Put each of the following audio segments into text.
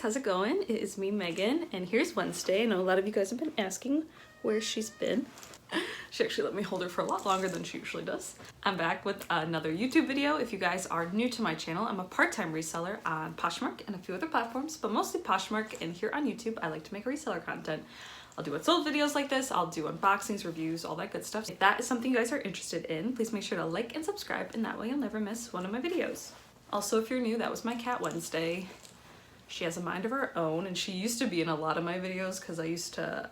how's it going? It is me, Megan, and here's Wednesday. I know a lot of you guys have been asking where she's been. She actually let me hold her for a lot longer than she usually does. I'm back with another YouTube video. If you guys are new to my channel, I'm a part-time reseller on Poshmark and a few other platforms, but mostly Poshmark, and here on YouTube, I like to make reseller content. I'll do what's sold videos like this, I'll do unboxings, reviews, all that good stuff. If that is something you guys are interested in, please make sure to like and subscribe, and that way you'll never miss one of my videos. Also, if you're new, that was my cat Wednesday. She has a mind of her own, and she used to be in a lot of my videos because I used to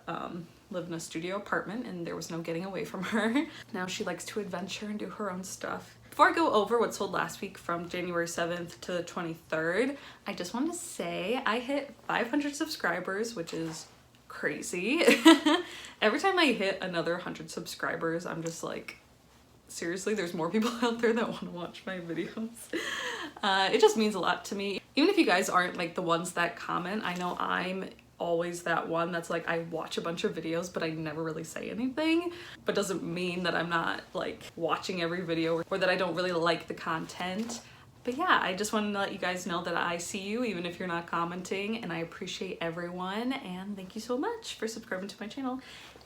live in a studio apartment and there was no getting away from her. Now she likes to adventure and do her own stuff. Before I go over what sold last week from January 7th to the 23rd, I just wanted to say I hit 500 subscribers, which is crazy. Every time I hit another 100 subscribers, I'm just like, seriously, there's more people out there that want to watch my videos. It just means a lot to me. Even if you guys aren't like the ones that comment, I know I'm always that one that's like, I watch a bunch of videos but I never really say anything, but doesn't mean that I'm not like watching every video or that I don't really like the content. But yeah, I just wanted to let you guys know that I see you even if you're not commenting, and I appreciate everyone, and thank you so much for subscribing to my channel,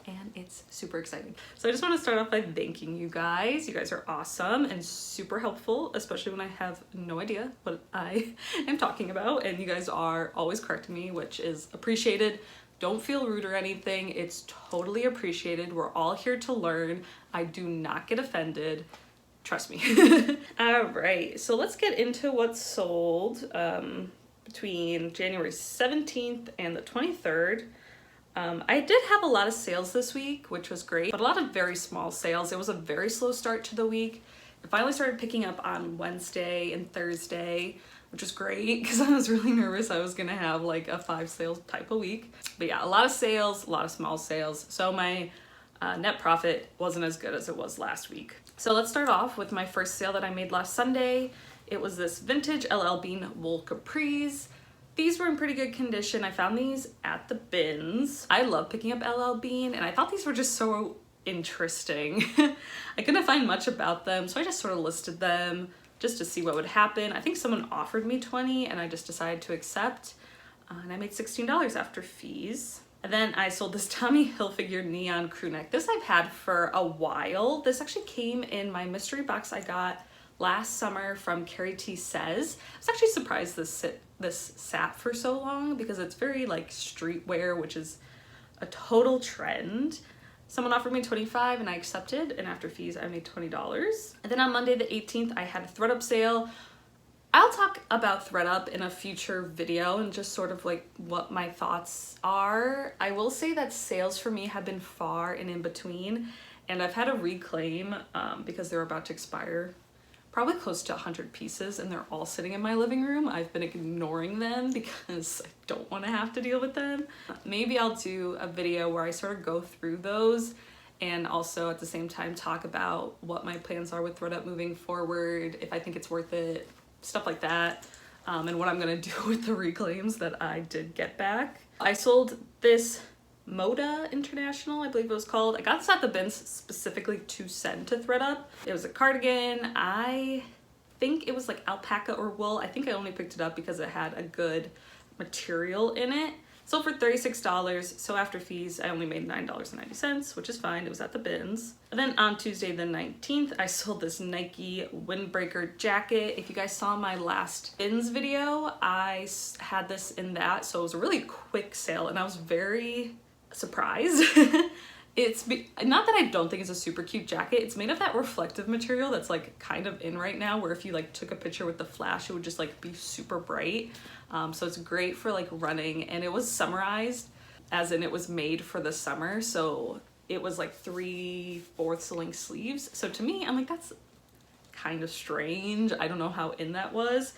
and it's super exciting. So I just want to start off by thanking you guys. You guys are awesome and super helpful, especially when I have no idea what I am talking about, and you guys are always correcting me, which is appreciated. Don't feel rude or anything. It's totally appreciated. We're all here to learn. I do not get offended. Trust me. All right, so let's get into what sold between January 17th and the 23rd. I did have a lot of sales this week, which was great, but a lot of very small sales. It was a very slow start to the week. It finally started picking up on Wednesday and Thursday, which was great because I was really nervous I was gonna have like a 5 sales type of week. But yeah, a lot of sales, a lot of small sales. So my net profit wasn't as good as it was last week. So let's start off with my first sale that I made last Sunday. It was this vintage LL Bean wool capris. These were in pretty good condition. I found these at the bins. I love picking up LL Bean, and I thought these were just so interesting. I couldn't find much about them, so I just sort of listed them just to see what would happen. I think someone offered me $20 and I just decided to accept, and I made $16 after fees. And then I sold this Tommy Hilfiger neon crew neck. This I've had for a while. This actually came in my mystery box I got last summer from Carrie T Says. I was actually surprised this sat for so long because it's very like streetwear, which is a total trend. Someone offered me $25 and I accepted, and after fees I made $20. And then on Monday the 18th I had a ThredUp sale. I'll talk about ThredUp in a future video and just sort of like what my thoughts are. I will say that sales for me have been far and in between, and I've had a reclaim because they're about to expire. Probably close to 100 pieces, and they're all sitting in my living room. I've been ignoring them because I don't want to have to deal with them. Maybe I'll do a video where I sort of go through those and also at the same time talk about what my plans are with ThredUp moving forward, if I think it's worth it, stuff like that, and what I'm gonna do with the reclaims that I did get back. I sold this Moda International, I believe it was called. I got this at the bins specifically to send to ThredUp. It was a cardigan. I think it was like alpaca or wool. I think I only picked it up because it had a good material in it. Sold for $36, so after fees I only made $9.90, which is fine. It was at the bins. And then on Tuesday the 19th, I sold this Nike windbreaker jacket. If you guys saw my last bins video, I had this in that, so it was a really quick sale and I was very surprised. It's not that I don't think it's a super cute jacket. It's made of that reflective material that's like kind of in right now, where if you like took a picture with the flash, it would just like be super bright. So it's great for like running, and it was summerized, as in it was made for the summer. So it was like 3/4 length sleeves. So to me, I'm like, that's kind of strange. I don't know how in that was.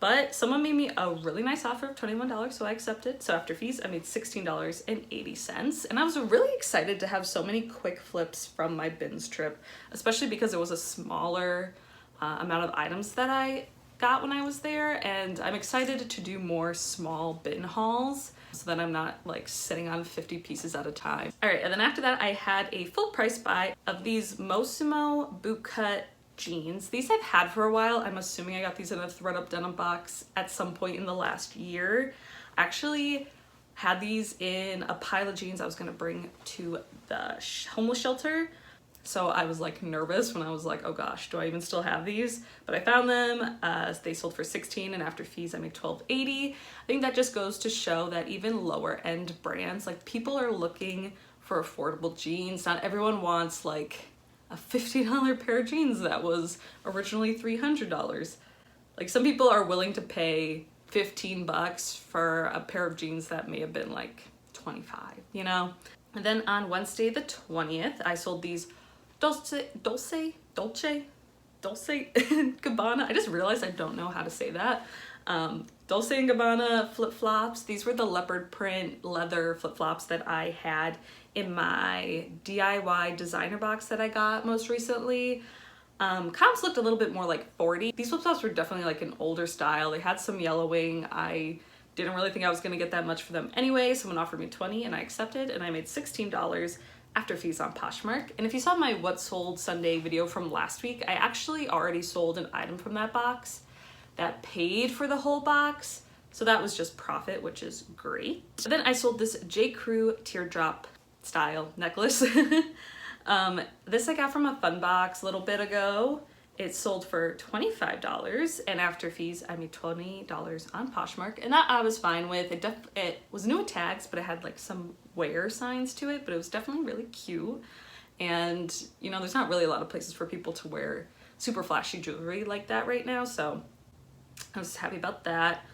But someone made me a really nice offer of $21, so I accepted. So after fees, I made $16.80. And I was really excited to have so many quick flips from my bins trip, especially because it was a smaller amount of items that I got when I was there. And I'm excited to do more small bin hauls so that I'm not like sitting on 50 pieces at a time. All right, and then after that, I had a full price buy of these Mossimo bootcut jeans. These I've had for a while. I'm assuming I got these in a ThredUp denim box at some point in the last year. Actually had these in a pile of jeans I was gonna bring to the homeless shelter. So I was like nervous when I was like, oh gosh, do I even still have these? But I found them. They sold for $16 and after fees I made $12.80. I think that just goes to show that even lower end brands, like people are looking for affordable jeans. Not everyone wants like a $50 pair of jeans that was originally $300. Like some people are willing to pay $15 for a pair of jeans that may have been like 25, you know? And then on Wednesday the 20th, I sold these Dolce Gabbana. I just realized I don't know how to say that. Dolce & Gabbana flip-flops. These were the leopard print leather flip-flops that I had in my DIY designer box that I got most recently. Comps looked a little bit more like 40. These flip-flops were definitely like an older style. They had some yellowing. I didn't really think I was gonna get that much for them anyway. Someone offered me $20 and I accepted, and I made $16 after fees on Poshmark. And if you saw my What Sold Sunday video from last week, I actually already sold an item from that box that paid for the whole box. So that was just profit, which is great. And then I sold this J. Crew teardrop style necklace. This I got from a fun box a little bit ago. It sold for $25 and after fees I made $20 on Poshmark, and that I was fine with. It was new with tags, but it had like some wear signs to it, but it was definitely really cute. And you know, there's not really a lot of places for people to wear super flashy jewelry like that right now, so I was happy about that.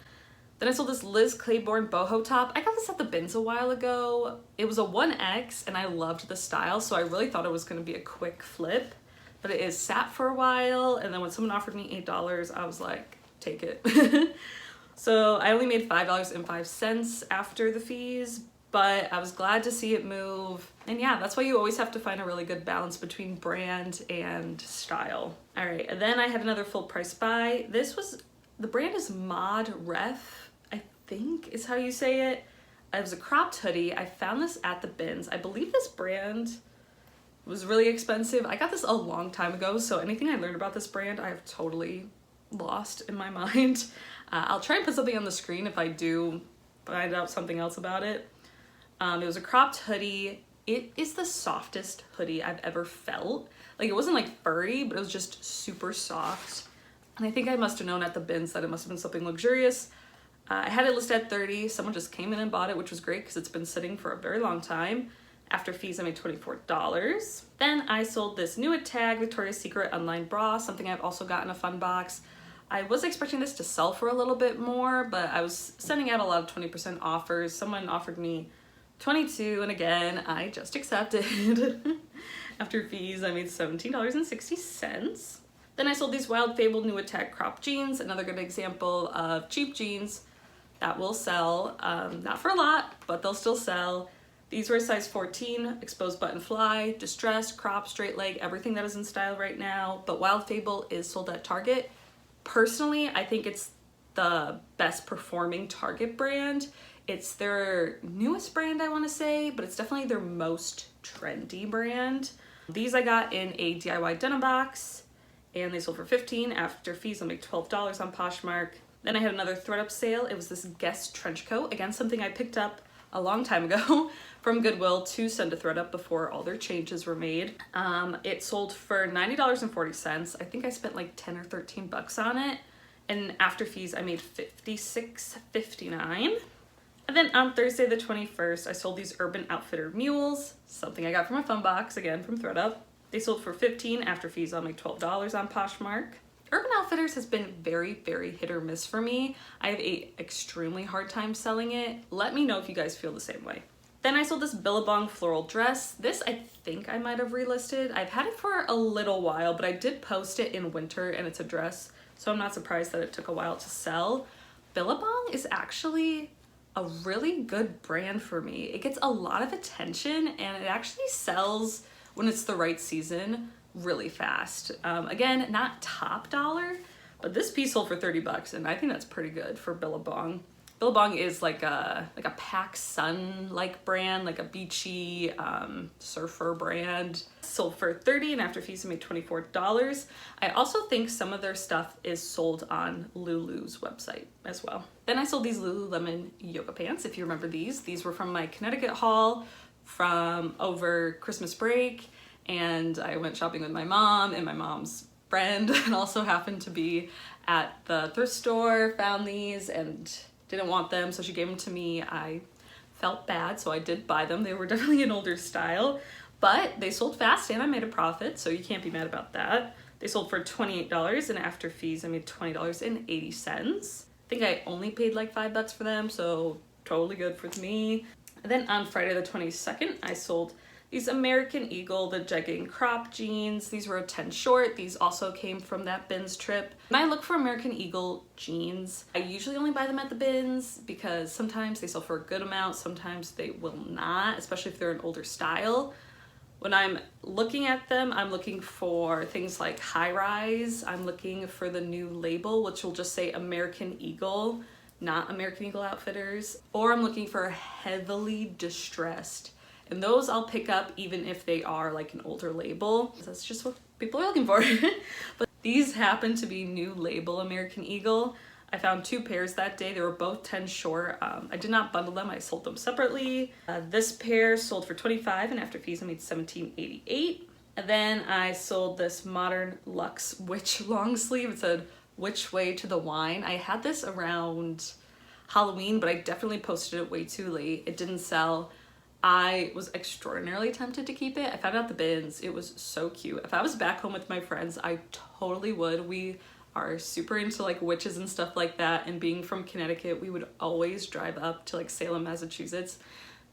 Then I sold this Liz Claiborne boho top. I got this at the bins a while ago. It was a 1X and I loved the style, so I really thought it was gonna be a quick flip. But it is sat for a while, and then when someone offered me $8, I was like, take it. So I only made $5.05 after the fees, but I was glad to see it move. And yeah, that's why you always have to find a really good balance between brand and style. All right, and then I had another full price buy. The brand is Mod Ref, I think is how you say it. It was a cropped hoodie. I found this at the bins. I believe this brand was really expensive. I got this a long time ago, so anything I learned about this brand I have totally lost in my mind. I'll try and put something on the screen if I do find out something else about it. It was a cropped hoodie. It is the softest hoodie I've ever felt. Like, it wasn't like furry, but it was just super soft. And I think I must have known at the bins that it must have been something luxurious. I had it listed at $30. Someone just came in and bought it, which was great because it's been sitting for a very long time. After fees, I made $24. Then I sold this new tag Victoria's Secret online bra, something I've also got in a fun box. I was expecting this to sell for a little bit more, but I was sending out a lot of 20% offers. Someone offered me $22, and again, I just accepted. After fees, I made $17.60. Then I sold these Wild Fable new tag crop jeans, another good example of cheap jeans that will sell. Not for a lot, but they'll still sell. These were a size 14, exposed button fly, distressed, crop, straight leg, everything that is in style right now. But Wild Fable is sold at Target. Personally, I think it's the best performing Target brand. It's their newest brand, I want to say, but it's definitely their most trendy brand. These I got in a DIY denim box, and they sold for $15. After fees, I'll make $12 on Poshmark. Then I had another ThredUp sale. It was this Guess trench coat. Again, something I picked up a long time ago from Goodwill to send to ThredUp before all their changes were made. It sold for $90.40. I think I spent like 10 or 13 bucks on it. And after fees, I made $56.59. And then on Thursday the 21st, I sold these Urban Outfitter mules, something I got from a fun box, again from ThredUp. They sold for $15. After fees, I'll make $12 on Poshmark. Urban Outfitters has been very, very hit or miss for me. I have an extremely hard time selling it. Let me know if you guys feel the same way. Then I sold this Billabong floral dress. This I think I might have relisted. I've had it for a little while, but I did post it in winter and it's a dress, so I'm not surprised that it took a while to sell. Billabong is actually a really good brand for me. It gets a lot of attention and it actually sells when it's the right season really fast. Again, not top dollar, but this piece sold for 30 bucks and I think that's pretty good for Billabong. Billabong is like a PacSun like brand, like a beachy surfer brand. Sold for $30 and after fees I made $24. I also think some of their stuff is sold on Lulu's website as well. Then I sold these Lululemon yoga pants. If you remember these were from my Connecticut haul from over Christmas break, and I went shopping with my mom and my mom's friend, and also happened to be at the thrift store, found these and didn't want them, so she gave them to me. I felt bad, so I did buy them. They were definitely an older style, but they sold fast and I made a profit, so you can't be mad about that. They sold for $28 and after fees I made $20.80. I think I only paid like $5 for them, so totally good for me. And then on Friday the 22nd, I sold these American Eagle, the jegging crop jeans. These were a 10 short. These also came from that bins trip. When I look for American Eagle jeans, I usually only buy them at the bins because sometimes they sell for a good amount, sometimes they will not, especially if they're an older style. When I'm looking at them, I'm looking for things like high rise. I'm looking for the new label, which will just say American Eagle, not American Eagle Outfitters. Or I'm looking for heavily distressed. And those I'll pick up even if they are like an older label. That's just what people are looking for. But these happen to be new label American Eagle. I found 2 pairs that day. They were both 10 short. I did not bundle them. I sold them separately. This pair sold for $25 and after fees I made $17.88. And then I sold this modern Luxe witch long sleeve. It said "Which Way to the Wine." I had this around Halloween, but I definitely posted it way too late. It didn't sell. I was extraordinarily tempted to keep it. I found out the bins. It was so cute. If I was back home with my friends, I totally would. We are super into like witches and stuff like that, and being from Connecticut, we would always drive up to like Salem, Massachusetts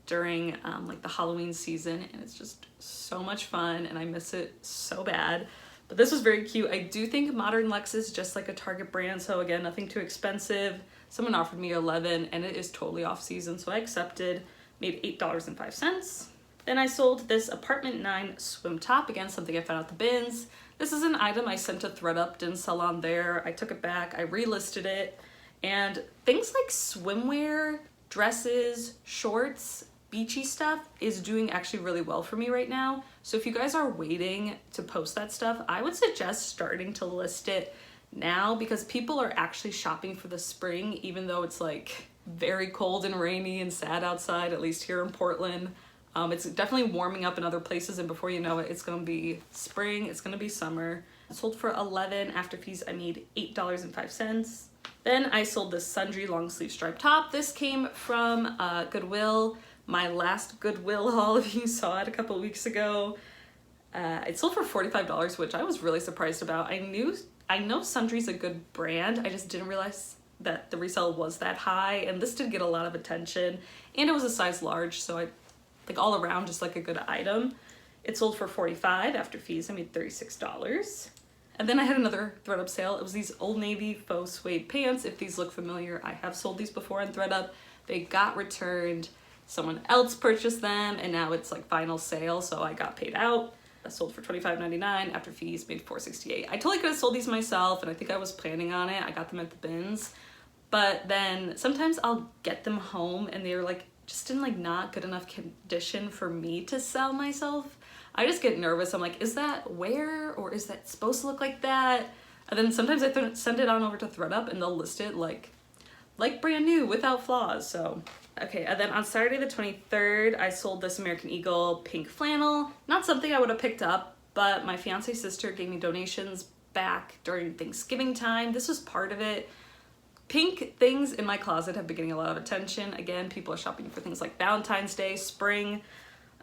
during like the Halloween season, and it's just so much fun and I miss it so bad. But this was very cute. I do think modern Luxe is just like a Target brand, so again, nothing too expensive. Someone offered me $11 and it is totally off season, so I accepted. Made $8.05. Then I sold this Apartment 9 swim top. Again, something I found at the bins. This is an item I sent to ThredUp, didn't sell on there. I took it back, I relisted it. And things like swimwear, dresses, shorts, beachy stuff is doing actually really well for me right now. So if you guys are waiting to post that stuff, I would suggest starting to list it now because people are actually shopping for the spring, even though it's like very cold and rainy and sad outside, at least here in Portland. It's definitely warming up in other places, and before you know it, it's gonna be spring, it's gonna be summer. It sold for $11. After fees, I made $8.05. Then I sold this sundry long sleeve striped top. This came from Goodwill. My last Goodwill haul, if you saw it a couple weeks ago. It sold for $45, which I was really surprised about. I know Sundry's a good brand, I just didn't realize that the resale was that high, and this did get a lot of attention, and it was a size large, so I think all around just like a good item. It sold for $45. After fees I made $36. And then I had another ThredUp sale. It was these Old Navy faux suede pants. If these look familiar, I have sold these before on ThredUp. They got returned, someone else purchased them, and now it's like final sale, so I got paid out. I sold for $25.99. After fees made $4.68. I totally could have sold these myself, and I think I was planning on it. I got them at the bins, but then sometimes I'll get them home and they're like just in like not good enough condition for me to sell myself. I just get nervous. I'm like, is that wear, or is that supposed to look like that? And then sometimes I send it on over to ThredUp and they'll list it like brand new without flaws. So okay, and then on Saturday the 23rd, I sold this American Eagle pink flannel. Not something I would have picked up, but my fiance's sister gave me donations back during Thanksgiving time. This was part of it. Pink things in my closet have been getting a lot of attention. Again, people are shopping for things like Valentine's Day, spring.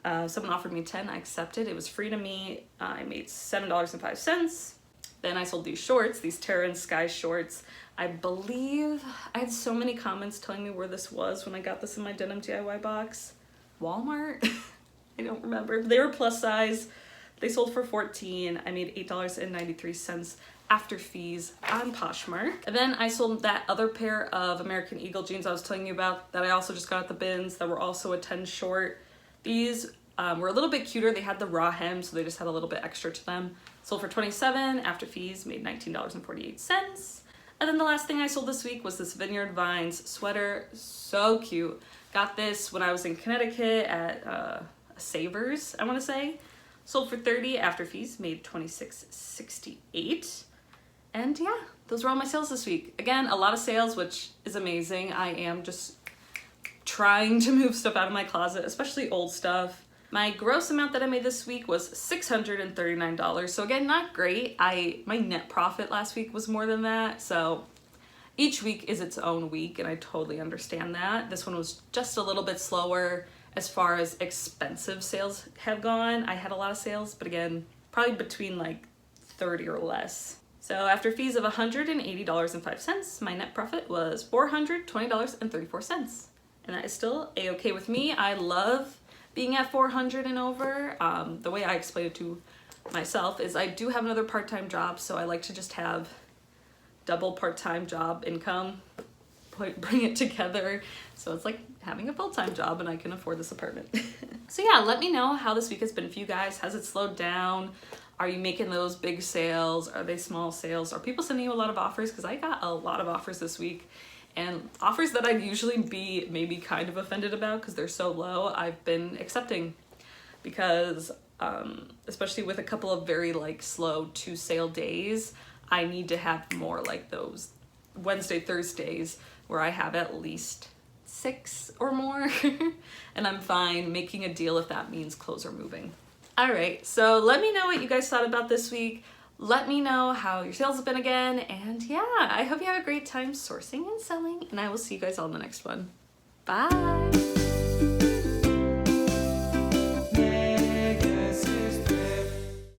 Someone offered me 10, I accepted. It was free to me. I made $7.05. Then I sold these shorts, these Tara and Skye shorts. I believe I had so many comments telling me where this was when I got this in my denim DIY box. Walmart? I don't remember. They were plus size. They sold for $14. I made $8.93 after fees on Poshmark. And then I sold that other pair of American Eagle jeans I was telling you about that I also just got at the bins that were also a 10 short. These were a little bit cuter. They had the raw hem, so they just had a little bit extra to them. Sold for $27. After fees, made $19.48. And then the last thing I sold this week was this Vineyard Vines sweater. So cute. Got this when I was in Connecticut at Savers, I want to say. Sold for $30 after fees, made $26.68. And yeah, those were all my sales this week. Again, a lot of sales, which is amazing. I am just trying to move stuff out of my closet, especially old stuff. My gross amount that I made this week was $639. So again, not great. My net profit last week was more than that. So each week is its own week, and I totally understand that. This one was just a little bit slower as far as expensive sales have gone. I had a lot of sales, but again, probably between like 30 or less. So after fees of $180.05, my net profit was $420.34. And that is still a-okay with me. I love being at 400 and over. The way I explain it to myself is I do have another part-time job, so I like to just have double part-time job income, bring it together. So it's like having a full-time job and I can afford this apartment. So yeah, let me know how this week has been for you guys. Has it slowed down? Are you making those big sales? Are they small sales? Are people sending you a lot of offers? Because I got a lot of offers this week, and offers that I'd usually be maybe kind of offended about because they're so low, I've been accepting because especially with a couple of very like slow 2 sale days, I need to have more like those Wednesday, Thursdays where I have at least 6 or more and I'm fine making a deal if that means clothes are moving. All right, so let me know what you guys thought about this week. Let me know how your sales have been again. And yeah, I hope you have a great time sourcing and selling, and I will see you guys all in the next one. Bye.